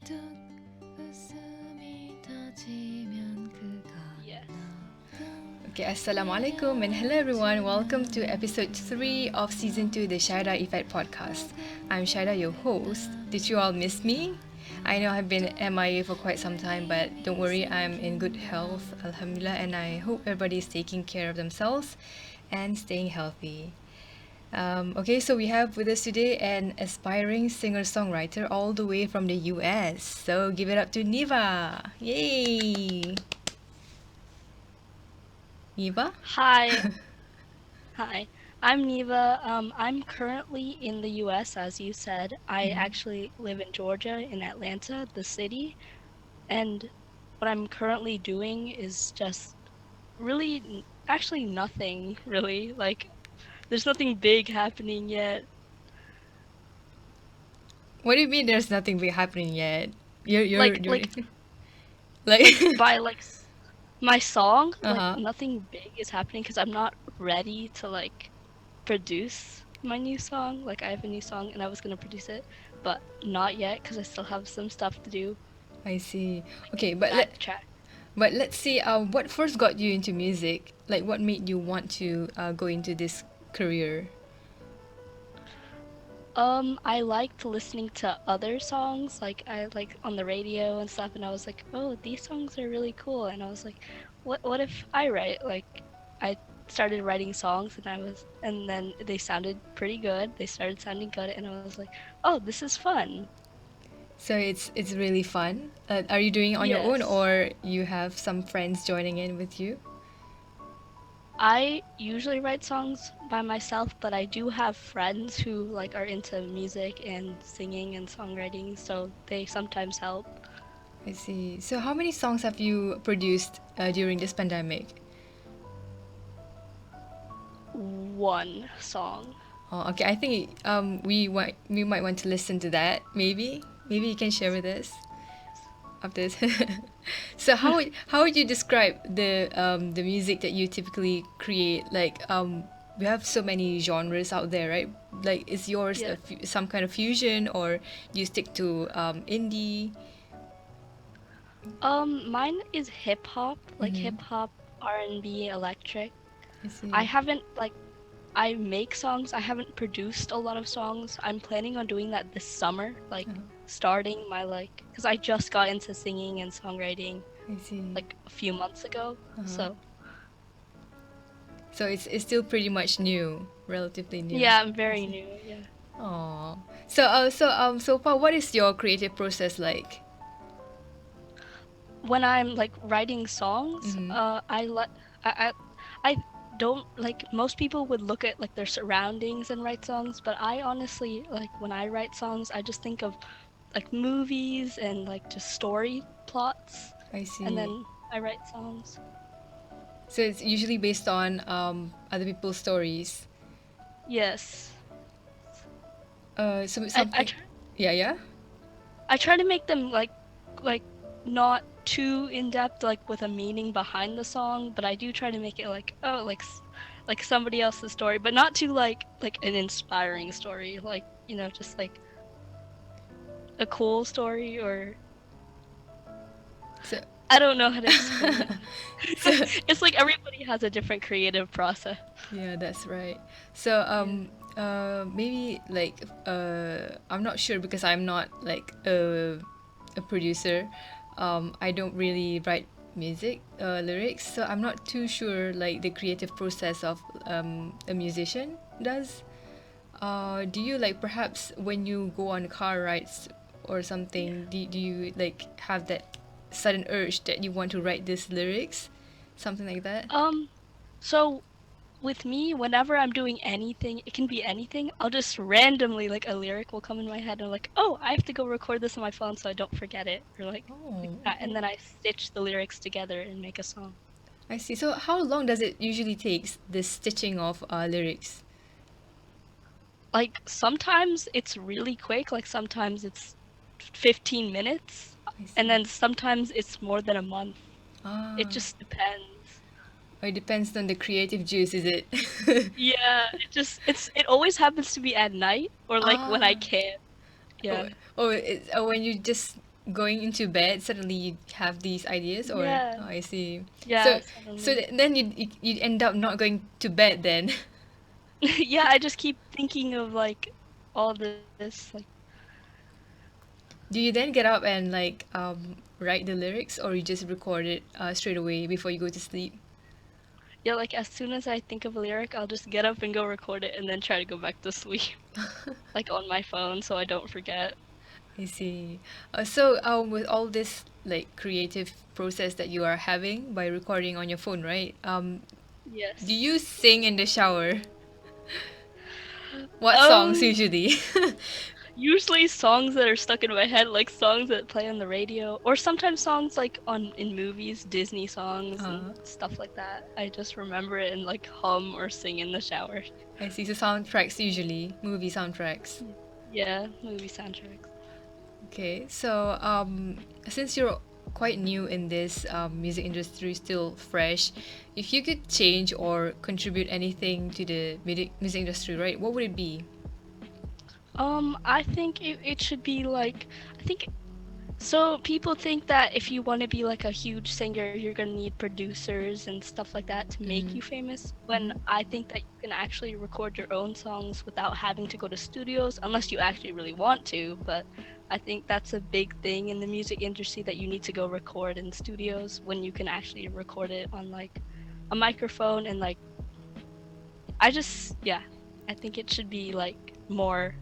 Yes. Okay, Assalamualaikum and hello everyone. Welcome to episode 3 of season 2 the Shaida Effect podcast. I'm Shaida, your host. Did you all miss me? I know I've been MIA for quite some time, but don't worry, I'm in good health, alhamdulillah, and I hope everybody is taking care of themselves and staying healthy. Okay, so we have with us today an aspiring singer-songwriter all the way from the US. So give it up to nEvA. Yay! nEvA? Hi. Hi. I'm nEvA. I'm currently in the US, as you said. I actually live in Georgia, in Atlanta, the city. And what I'm currently doing is just really, actually nothing, really. Like, there's nothing big happening yet. What do you mean there's nothing big happening yet? You're Like, doing like, like like by my song, like uh-huh. nothing big is happening because I'm not ready to like produce my new song. Like I have a new song and I was gonna produce it, but not yet because I still have some stuff to do, I see. like Okay, backtrack. but let's see what first got you into music? Like what made you want to go into this career? I liked listening to other songs, like I like on the radio and stuff, and I was like, oh, these songs are really cool. And I was like, what if I write? Like I started writing songs and then they sounded pretty good. They started sounding good, and I was like, oh, this is fun. So it's really fun. Are you doing it on your own Yes. or you have some friends joining in with you? I usually write songs by myself, but I do have friends who like are into music and singing and songwriting, so they sometimes help. I see. So how many songs have you produced during this pandemic? One song. Oh, okay. I think we might want to listen to that. Maybe you can share with us after this. So how would you describe the music that you typically create? Like we have so many genres out there, right? Like is yours Yeah. some kind of fusion or you stick to indie? Mine is hip hop, like Mm-hmm. hip hop, R&B, electric. I I see. haven't like I make songs. I haven't produced a lot of songs. I'm planning on doing that this summer, like Uh-huh. starting my like because I just got into singing and songwriting I see. like a few months ago. Uh-huh. So, So it's still pretty much new, relatively new. yeah, I'm I very see. new. Yeah. Oh. So far, what is your creative process like? When I'm like writing songs, Mm-hmm. I don't like most people would look at like their surroundings and write songs, but I honestly like when I write songs, I just think of like movies and like just story plots, I and see. then I write songs. So it's usually based on other people's stories. Yes. So I, I something. try Yeah, yeah. I try to make them like not too in depth like with a meaning behind the song, but I do try to make it like oh like somebody else's story, but not too like an inspiring story, like just like a cool story or So I don't know how to explain it. so It's like everybody has a different creative process. yeah, that's right. So Yeah. maybe like I'm not sure because I'm not like a producer. I don't really write music lyrics, so I'm not too sure like the creative process of a musician does. Do you like perhaps when you go on car rides or Yeah. something? Do you like have that sudden urge that you want to write these lyrics, something like that? Um, so with me, whenever I'm doing anything, it can be anything, I'll just randomly, like, a lyric will come in my head and I'm like, oh, I have to go record this on my phone so I don't forget it, or like Oh, that. And okay. then I stitch the lyrics together and make a song. I see. So how long does it usually take the stitching of lyrics? Like, sometimes it's really quick, like, sometimes it's 15 minutes, I and see. then sometimes it's more than a month. It Ah, just depends. it depends on the creative juice, is it? Yeah, it always happens to be at night or like when I Ah, can. oh, Yeah. oh, when you just going into bed, suddenly you have these ideas, or Yeah. oh, I see. Yeah, So suddenly. then you end up not going to bed then. Yeah, I just keep thinking of like all this like Do you then get up and like write the lyrics, or you just record it straight away before you go to sleep? yeah, like as soon as I think of a lyric, I'll just get up and go record it and then try to go back to sleep like on my phone so I don't forget. I see. So with all this like creative process that you are having by recording on your phone, right? Do Yes. you sing in the shower? What songs Um usually? Usually songs that are stuck in my head, like songs that play on the radio, or sometimes songs like on in movies, Disney songs and uh, stuff like that. I just remember it and like hum or sing in the shower. I see. So soundtracks usually, movie soundtracks. Yeah, yeah, movie soundtracks. Okay, so since you're quite new in this music industry, still fresh, if you could change or contribute anything to the music industry, right, what would it be? I think it should be like I think so people think that if you want to be like a huge singer, you're going to need producers and stuff like that to make Mm-hmm. you famous. When I think that you can actually record your own songs without having to go to studios, unless you actually really want to. But I think that's a big thing in the music industry that you need to go record in studios when you can actually record it on like a microphone and like yeah, I think it should be like more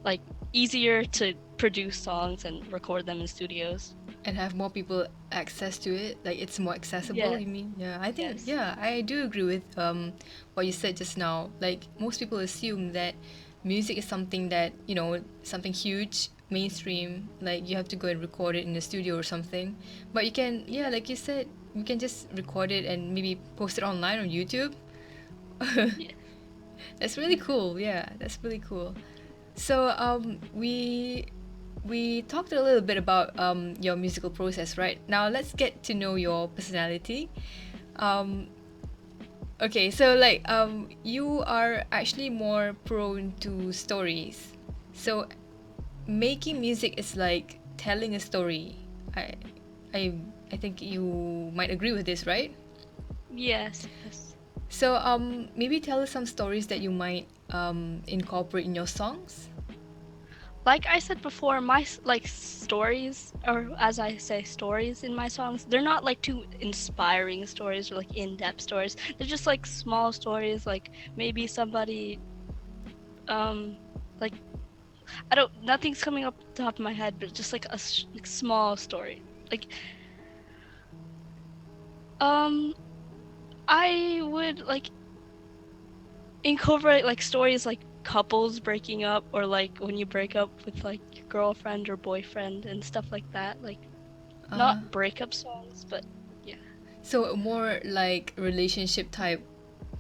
like easier to produce songs and record them in studios. And have more people access to it, like it's more accessible, Yeah, you mean? Yeah, I think, yes. yeah, I do agree with what you said just now. Like most people assume that music is something that, something huge, mainstream, like you have to go and record it in the studio or something. But you can, yeah, Yeah. like you said, you can just record it and maybe post it online on YouTube. Yeah. That's really cool. Yeah, that's really cool. So we talked a little bit about your musical process, right? Now let's get to know your personality. Um, okay, so like you are actually more prone to stories. So making music is like telling a story. I I I think you might agree with this, right? Yes, yes. So maybe tell us some stories that you might incorporate in your songs. Like I said before, like stories, or as I say, stories in my songs, they're not like too inspiring stories or like in-depth stories. They're just like small stories, like maybe somebody, like I don't, nothing's coming up the top of my head, but just like like small story. Like, um, I would like incorporate like stories like couples breaking up or like when you break up with like your girlfriend or boyfriend and stuff like that. Like Uh, not breakup songs, but yeah. so more like relationship type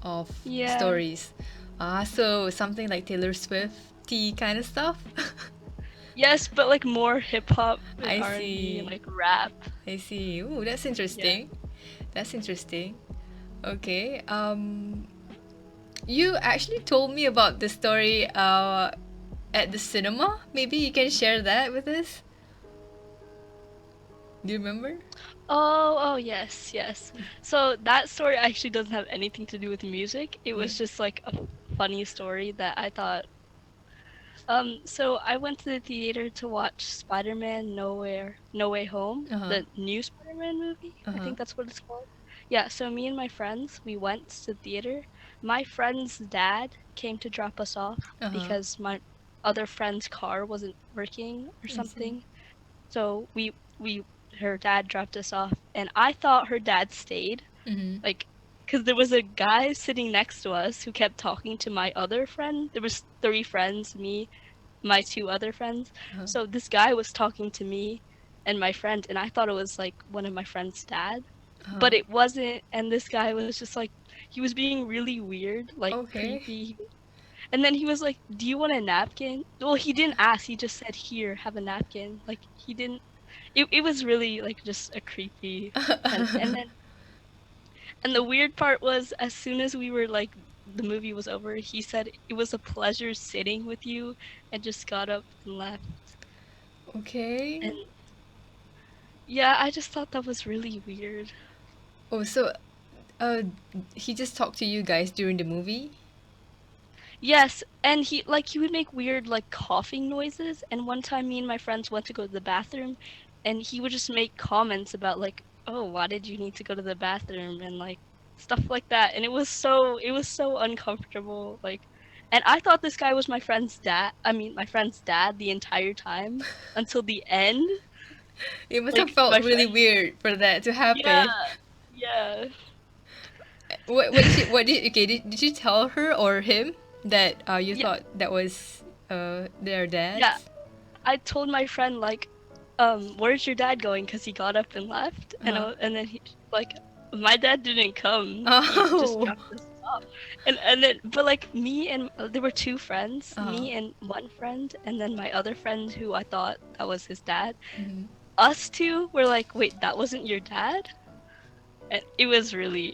of Yeah. stories. So something like Taylor Swift tea kind of stuff. Yes, but like more hip hop and I R&B and see. like rap. I see. Ooh, that's Yeah. interesting. That's interesting. Okay. You actually told me about the story at the cinema. Maybe you can share that with us. Do you remember? Oh, yes, yes. So that story actually doesn't have anything to do with music. It Yeah. was just like a funny story that I thought. So I went to the theater to watch Spider-Man No Way Home, Uh huh. the new Spider-Man movie. Uh I huh. think that's what it's called. Yeah, so me and my friends, we went to the theater. My friend's dad came to drop us off Uh huh. because my other friend's car wasn't working or I see. something. So we her dad dropped us off and I thought her dad stayed. Mm-hmm. Like because there was a guy sitting next to us who kept talking to my other friend. There was three friends, me, my two other friends. Uh-huh. So this guy was talking to me and my friend, and I thought it was like one of my friend's dad, Uh-huh. but it wasn't. And this guy was just like, he was being really weird, like Okay. creepy. And then he was like, "Do you want a napkin?" Well, he didn't ask. He just said, "Here, have a napkin." Like he didn't. It was really like just a creepy. And the weird part was, as soon as we were like, the movie was over, he said it was a pleasure sitting with you, and just got up and left. And Okay. Yeah, I just thought that was really weird. Oh, so uh, he just talked to you guys during the movie? Yes, and he would make weird like coughing noises, and one time me and my friends went to go to the bathroom and he would just make comments about like, "Oh, why did you need to go to the bathroom?" and like stuff like that. And it was so uncomfortable like and I thought this guy was my friend's dad the entire time until the end. It must have Like felt my really friend weird for that to Yeah, happen. yeah. What did you tell her or him that you Yeah, thought that was their yeah. dads? I told my friend like, "Where's your dad going?" Because he got up and left, Uh-huh. and then he's like, "My dad didn't come. He just Oh. dropped us off." And then but like me and there were two friends, Uh-huh. me and one friend, and then my other friend who I thought that was his dad. Mhm. Us two were like, "Wait, that wasn't your dad?" And it was really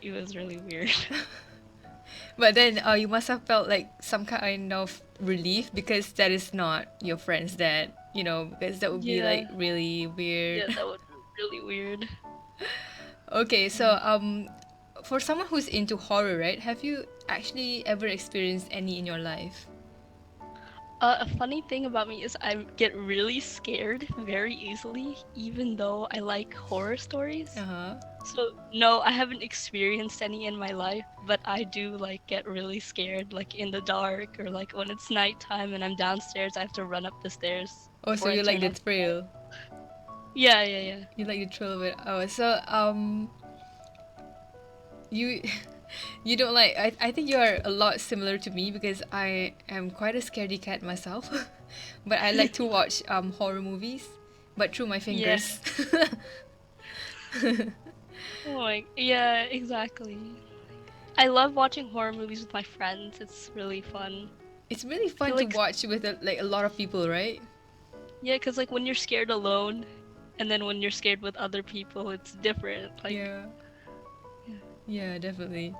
weird. But then you must have felt like some kind of relief because that is not your friend's dad, because that would be Yeah, like really weird. yeah, that would be really weird. Okay, so Mm. for someone who's into horror, right? Have you actually ever experienced any in your life? A funny thing about me is I get really scared very easily, even though I like horror stories. Uh-huh. So, no, I haven't experienced any in my life, but I do like get really scared, like in the dark or like when it's nighttime and I'm downstairs, I have to run up the stairs Oh, so before I you like turn the on the light. thrill. Yeah, yeah, yeah. You like the thrill of it. Oh, so you you don't like I think you are a lot similar to me because I am quite a scaredy cat myself. But I like to watch horror movies, but through my Yeah. fingers. Oh my, yeah, exactly. I love watching horror movies with my friends. It's really fun. It's really I fun feel to like watch with like a lot of people, right? Yeah, because like when you're scared alone, and then when you're scared with other people, it's different. Like, Yeah. yeah. Yeah, definitely.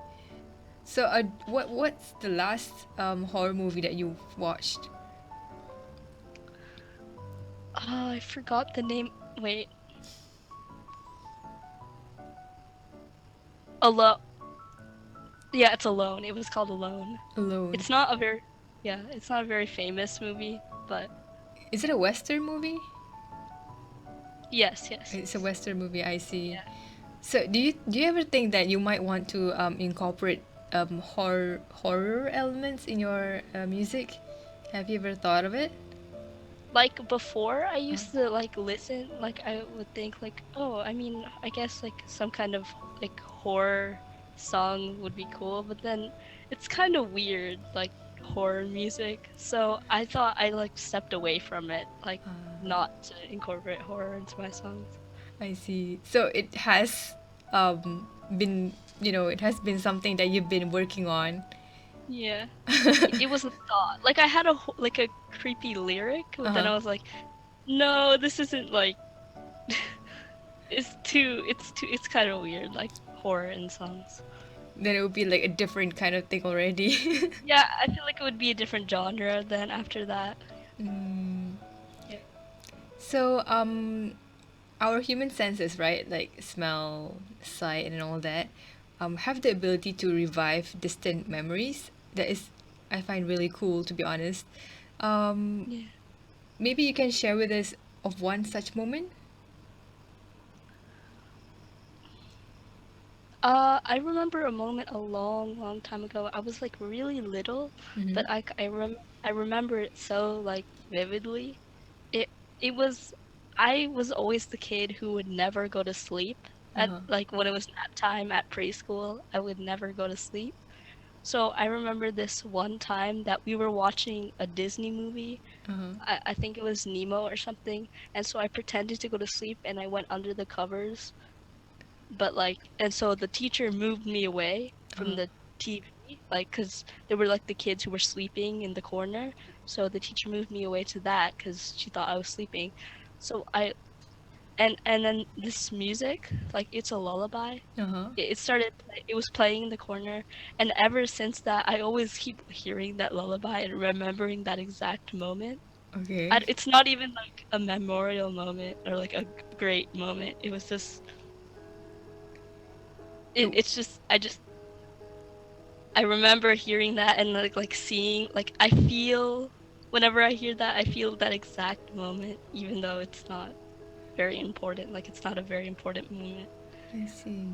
So what's the last horror movie that you watched? Oh, I forgot the name. Wait, Alone. Yeah, it's Alone. It was called Alone. Alone. It's not a very, yeah, it's not a very famous movie, but Is it a western movie? yes, yes, It's a yes. western movie, I see. Yeah. So do you ever think that you might want to incorporate horror elements in your music? Have you ever thought of it? Like before, I Uh, used to like listen, like I would think like, oh, I mean, I guess like some kind of like horror song would be cool, but then it's kind of weird, like horror music. So I thought I like stepped away from it, like not to incorporate horror into my songs. I see. So it has been it has been something that you've been working on. Yeah. It was a thought. Like I had like a creepy lyric, but then Uh-huh. I was like, no, this isn't like it's kind of weird, like horror in songs. Then it would be like a different kind of thing already. Yeah, I feel like it would be a different genre then after that. Mm. Yeah. So our human senses, right, like smell, sight, and all that, have the ability to revive distant memories. That is, I find really cool, to be honest. Um, Yeah. Maybe you can share with us of one such moment. I remember a moment a long, long time ago. I was like really little, Mm-hmm. but I remember it so like vividly. It it was I was always the kid who would never go to sleep at Uh-huh. like when it was nap time at preschool. I would never go to sleep. So I remember this one time that we were watching a Disney movie. Uh-huh. I think it was Nemo or something. And so I pretended to go to sleep and I went under the covers. But like, and so the teacher moved me away from Uh-huh. the TV, like, because there were like the kids who were sleeping in the corner. So the teacher moved me away to that because she thought I was sleeping. So and then this music, like, it's a lullaby. Uh-huh. It was playing in the corner, and ever since that, I always keep hearing that lullaby and remembering that exact moment. Okay. It's not even like a memorial moment or like a great moment. It was just It, it's just I remember hearing that and like seeing like I feel whenever I hear that I feel that exact moment even though it's not very important. Like it's not a very important moment. I see.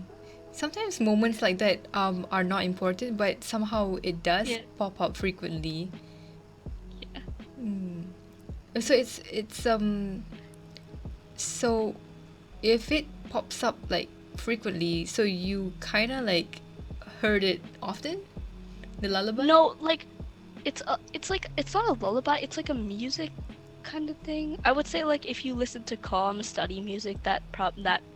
Sometimes moments like that are not important, but somehow it does Yeah. pop up frequently. Yeah. So so if it pops up like frequently, so you kind of like heard it often, the lullaby. No, like it's like it's not a lullaby, it's like a music kind of thing. I would say like if you listen to calm study music, that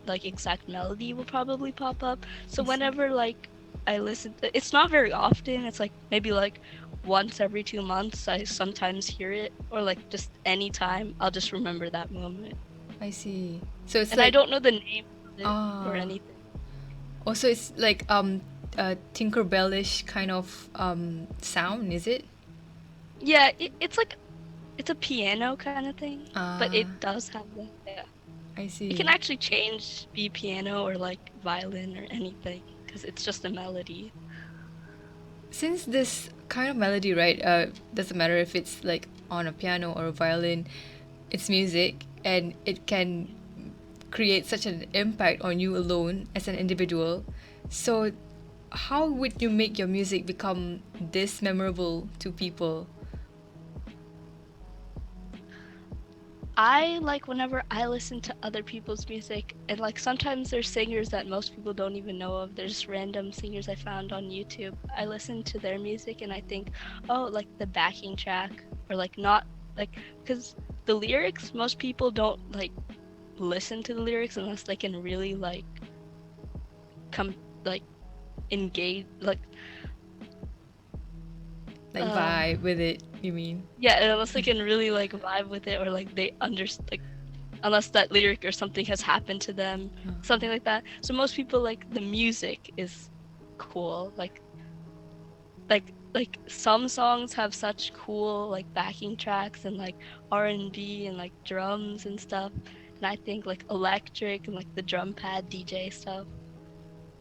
like exact melody will probably pop up. So I see. whenever like I listen it's not very often. It's like maybe like once every 2 months I sometimes hear it or like just anytime I'll just remember that moment. I see. So it's And I like don't know the name of it or ah. anything. Also, it's like a Tinkerbellish kind of sound, is it? Yeah, it's like it's a piano kind of thing, but it Ah, does have the yeah. I It can see. actually change, be piano or like violin or anything, because it's just a melody. Since this kind of melody, right, doesn't matter if it's like on a piano or a violin, it's music and it can create such an impact on you alone as an individual. So, how would you make your music become this memorable to people? I like whenever I listen to other people's music, and like sometimes there's singers that most people don't even know of. There's random singers I found on YouTube. I listen to their music and I think, oh, like the backing track, or like not like because the lyrics, most people don't like listen to the lyrics unless they can really like come like engage like Like, uh vibe with it, you mean? yeah, unless they can really like vibe with it or like like unless that lyric or something has happened to them, something like that. So most people like the music is cool. Like some songs have such cool like backing tracks and like R&B and like drums and stuff. And I think like electric and like the drum pad DJ stuff.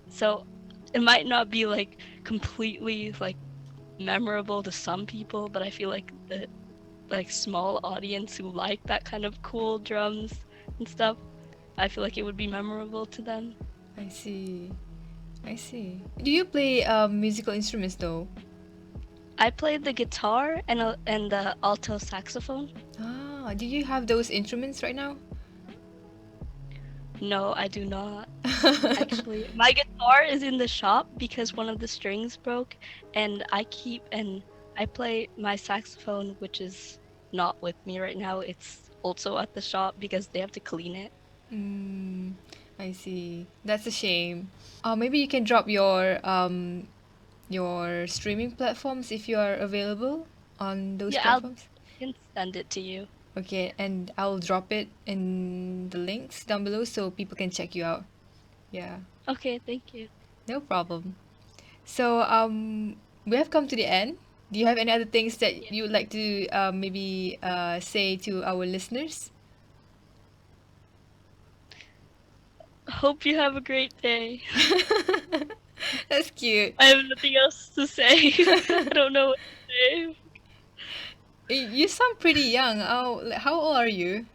So it might not be like completely like memorable to some people, but I feel like the like small audience who like that kind of cool drums and stuff, I feel like it would be memorable to them. I see. I see. Do you play musical instruments though? I played the guitar and the alto saxophone. Ah, do you have those instruments right now? No, I do not. Actually, my guitar is in the shop because one of the strings broke, and I play my saxophone, which is not with me right now. It's also at the shop because they have to clean it. Mm, I see. That's a shame. Maybe you can drop your streaming platforms if you are available on those Yeah, platforms. I can send it to you. Okay, and I'll drop it in the links down below so people can check you out. Yeah, Okay, thank you. no problem. So we have come to the end. Do you have any other things that Yeah. you would like to maybe say to our listeners? Hope you have a great day. That's cute. I have nothing else to say. I don't know what to say. You sound pretty young. Oh, how old are you?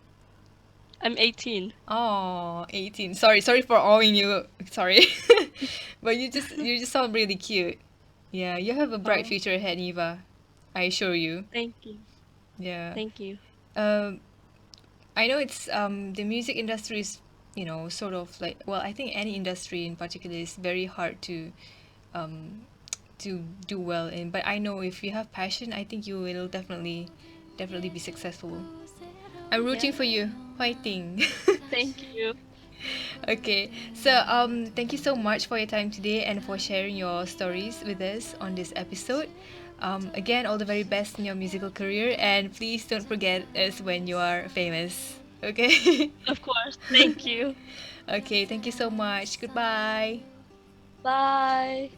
I'm 18. Oh, 18. Sorry for awing you. Sorry. But you just sound really cute. Yeah, you have a bright Oh, future ahead, nEvA. I assure you. thank you. Yeah. Thank you. Um, I know it's the music industry is, sort of like, well, I think any industry in particular is very hard um to do well in. But I know if you have passion, I think you will definitely be successful. I'm rooting Yeah. for you. Fighting. Thank you. Okay, so thank you so much for your time today and for sharing your stories with us on this episode. Again, all the very best in your musical career, and please don't forget us when you are famous. Okay. Of course. Thank you. Okay, thank you so much. Goodbye. Bye.